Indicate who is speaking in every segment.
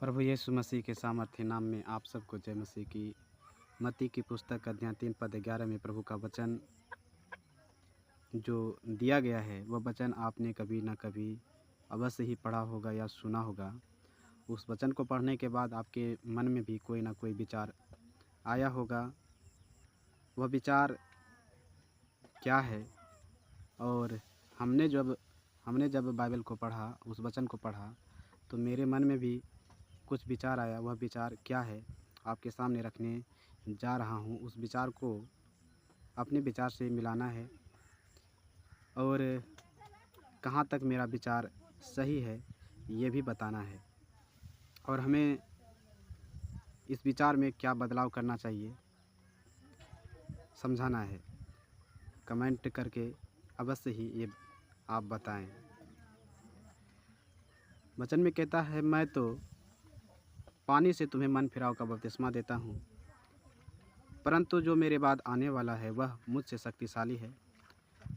Speaker 1: प्रभु यीशु मसीह के सामर्थ्य नाम में आप सबको जय मसीह की। मत्ती की पुस्तक अध्याय 3 पद 11 में प्रभु का वचन जो दिया गया है वह वचन आपने कभी न कभी अवश्य ही पढ़ा होगा या सुना होगा। उस वचन को पढ़ने के बाद आपके मन में भी कोई ना कोई विचार आया होगा। वह विचार क्या है? और हमने जब बाइबल को पढ़ा, उस वचन को पढ़ा, तो मेरे मन में भी कुछ विचार आया। वह विचार क्या है आपके सामने रखने जा रहा हूँ। उस विचार को अपने विचार से मिलाना है और कहाँ तक मेरा विचार सही है ये भी बताना है, और हमें इस विचार में क्या बदलाव करना चाहिए समझाना है। कमेंट करके अवश्य ही ये आप बताएं। वचन में कहता है, मैं तो पानी से तुम्हें मन फिराव का बपतिस्मा देता हूँ, परंतु जो मेरे बाद आने वाला है वह मुझसे शक्तिशाली है।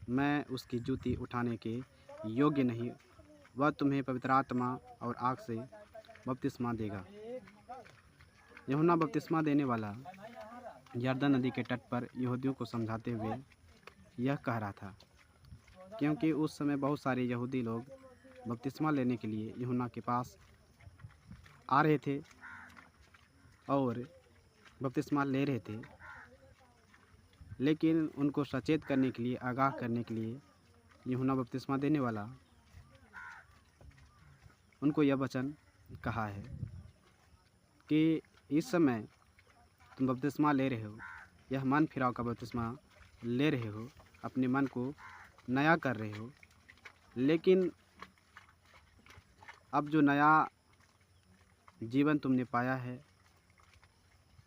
Speaker 1: मैं उसकी जूती उठाने के योग्य नहीं। वह तुम्हें पवित्र आत्मा और आग से बपतिस्मा देगा। यूहन्ना बपतिस्मा देने वाला यरदन नदी के तट पर यहूदियों को समझाते हुए यह कह रहा था, क्योंकि उस समय बहुत सारे यहूदी लोग बपतिस्मा लेने के लिए यूहन्ना के पास आ रहे थे और बपतिस्मा ले रहे थे, लेकिन उनको सचेत करने के लिए, आगाह करने के लिए यूहन्ना बपतिस्मा देने वाला उनको यह वचन कहा है कि इस समय तुम बपतिस्मा ले रहे हो, यह मन फिराव का बपतिस्मा ले रहे हो, अपने मन को नया कर रहे हो, लेकिन अब जो नया जीवन तुमने पाया है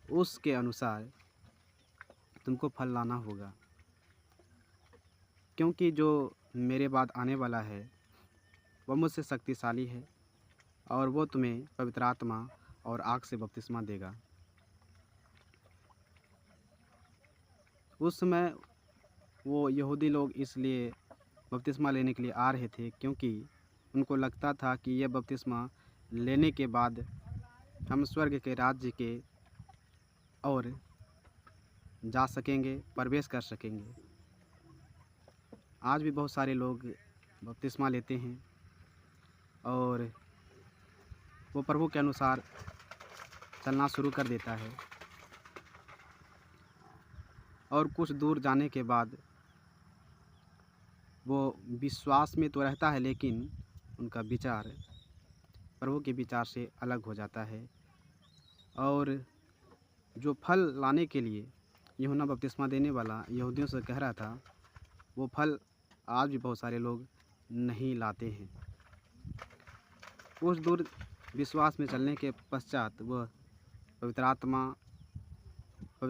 Speaker 1: उसके अनुसार तुमको फल लाना होगा, क्योंकि जो मेरे बाद आने वाला है वह मुझसे शक्तिशाली है और वो तुम्हें पवित्र आत्मा और आग से बपतिस्मा देगा। उस समय वो यहूदी लोग इसलिए बपतिस्मा लेने के लिए आ रहे थे क्योंकि उनको लगता था कि यह बपतिस्मा लेने के बाद हम स्वर्ग के राज्य के और जा सकेंगे, प्रवेश कर सकेंगे। आज भी बहुत सारे लोग बपतिस्मा लेते हैं और वो प्रभु के अनुसार चलना शुरू कर देता है, और कुछ दूर जाने के बाद वो विश्वास में तो रहता है, लेकिन उनका विचार प्रभु के विचार से अलग हो जाता है। और जो फल लाने के लिए यूहन्ना बपतिस्मा देने वाला यहूदियों से कह रहा था, वो फल आज भी बहुत सारे लोग नहीं लाते हैं। कुछ दूर विश्वास में चलने के पश्चात वह पवित्र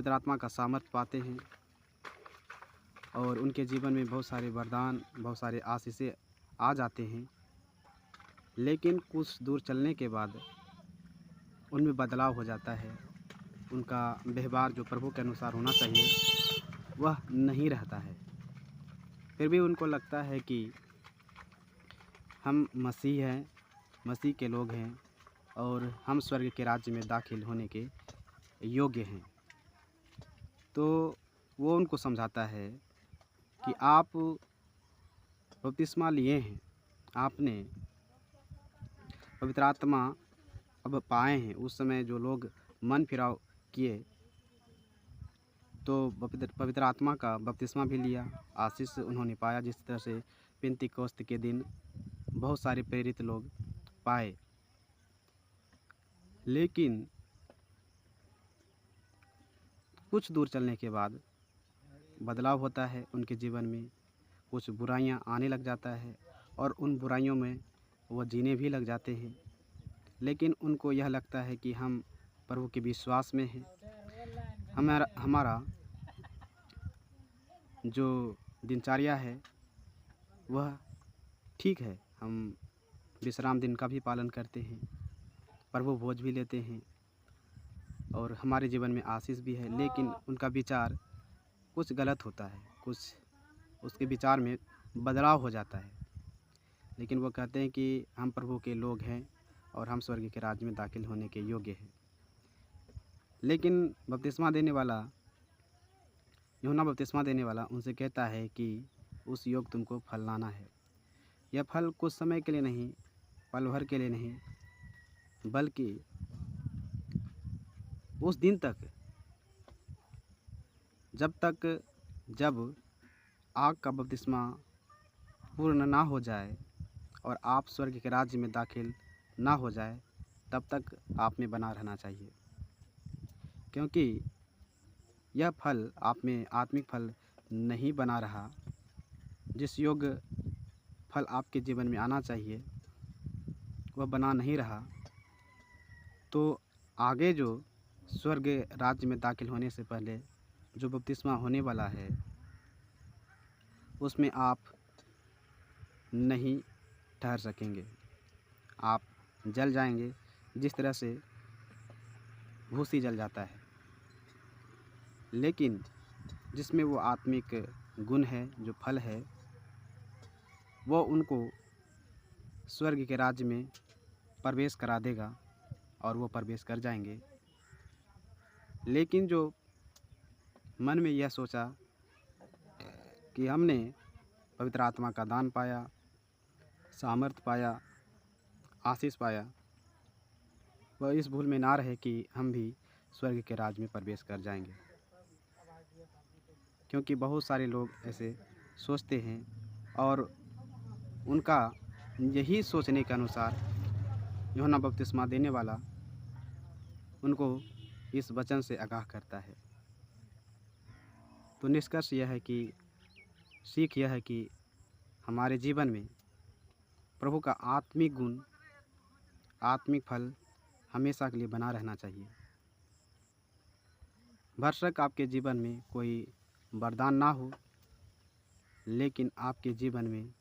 Speaker 1: आत्मा का सामर्थ्य पाते हैं और उनके जीवन में बहुत सारे वरदान, बहुत सारे आशीषें आ जाते हैं, लेकिन कुछ दूर चलने के बाद उनमें बदलाव हो जाता है। उनका व्यवहार जो प्रभु के अनुसार होना चाहिए वह नहीं रहता है। फिर भी उनको लगता है कि हम मसीह हैं, मसीह के लोग हैं और हम स्वर्ग के राज्य में दाखिल होने के योग्य हैं। तो वो उनको समझाता है कि आप बपतिस्मा लिए हैं, आपने पवित्र आत्मा अब पाए हैं। उस समय जो लोग मन फिराव किए तो पवित्र आत्मा का बपतिस्मा भी लिया, आशीष उन्होंने पाया, जिस तरह से पेंतीकोस्त के दिन बहुत सारे प्रेरित लोग पाए। लेकिन कुछ दूर चलने के बाद बदलाव होता है उनके जीवन में, कुछ बुराइयां आने लग जाता है और उन बुराइयों में वो जीने भी लग जाते हैं। लेकिन उनको यह लगता है कि हम प्रभु के विश्वास में हैं, हमारा जो दिनचर्या है वह ठीक है, हम विश्राम दिन का भी पालन करते हैं, प्रभु भोज भी लेते हैं और हमारे जीवन में आशीष भी है। लेकिन उनका विचार कुछ गलत होता है, कुछ उसके विचार में बदलाव हो जाता है। लेकिन वो कहते हैं कि हम प्रभु के लोग हैं और हम स्वर्ग के राज्य में दाखिल होने के योग्य हैं। लेकिन बपतिस्मा देने वाला यूहन्ना बपतिस्मा देने वाला उनसे कहता है कि उस योग तुमको फल लाना है। यह फल कुछ समय के लिए नहीं, पल भर के लिए नहीं, बल्कि उस दिन तक जब आग का बपतिस्मा पूर्ण ना हो जाए और आप स्वर्ग के राज्य में दाखिल ना हो जाए, तब तक आप में बना रहना चाहिए। क्योंकि यह फल आप में आत्मिक फल नहीं बना रहा, जिस योग्य फल आपके जीवन में आना चाहिए वह बना नहीं रहा, तो आगे जो स्वर्ग राज्य में दाखिल होने से पहले जो बपतिस्मा होने वाला है उसमें आप नहीं ठहर सकेंगे। आप जल जाएंगे, जिस तरह से भूसी जल जाता है। लेकिन जिसमें वो आत्मिक गुण है, जो फल है, वो उनको स्वर्ग के राज्य में प्रवेश करा देगा और वो प्रवेश कर जाएंगे। लेकिन जो मन में यह सोचा कि हमने पवित्र आत्मा का दान पाया, सामर्थ पाया, आशीष पाया, वह इस भूल में ना रहे कि हम भी स्वर्ग के राज्य में प्रवेश कर जाएंगे। क्योंकि बहुत सारे लोग ऐसे सोचते हैं और उनका यही सोचने के अनुसार यूहन्ना बपतिस्मा देने वाला उनको इस वचन से आगाह करता है। तो निष्कर्ष यह है कि सीख यह है कि हमारे जीवन में प्रभु का आत्मिक गुण, आत्मिक फल हमेशा के लिए बना रहना चाहिए। भरसक आपके जीवन में कोई वरदान ना हो, लेकिन आपके जीवन में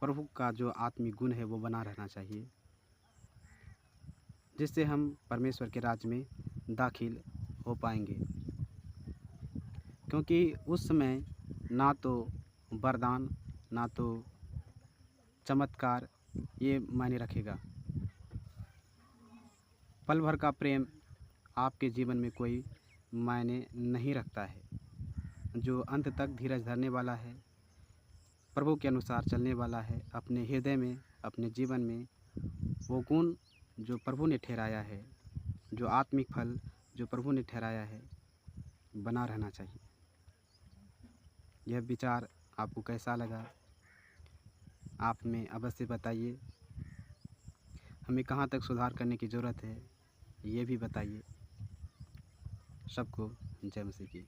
Speaker 1: प्रभु का जो आत्मिक गुण है वो बना रहना चाहिए, जिससे हम परमेश्वर के राज्य में दाखिल हो पाएंगे। क्योंकि उस समय ना तो वरदान, ना तो चमत्कार ये मायने रखेगा। पल भर का प्रेम आपके जीवन में कोई मायने नहीं रखता है। जो अंत तक धीरज धरने वाला है, प्रभु के अनुसार चलने वाला है, अपने हृदय में, अपने जीवन में वो गुण जो प्रभु ने ठहराया है, जो आत्मिक फल जो प्रभु ने ठहराया है, बना रहना चाहिए। यह विचार आपको कैसा लगा, आप में अवश्य बताइए। हमें कहाँ तक सुधार करने की ज़रूरत है ये भी बताइए। सबको जय मसीह की।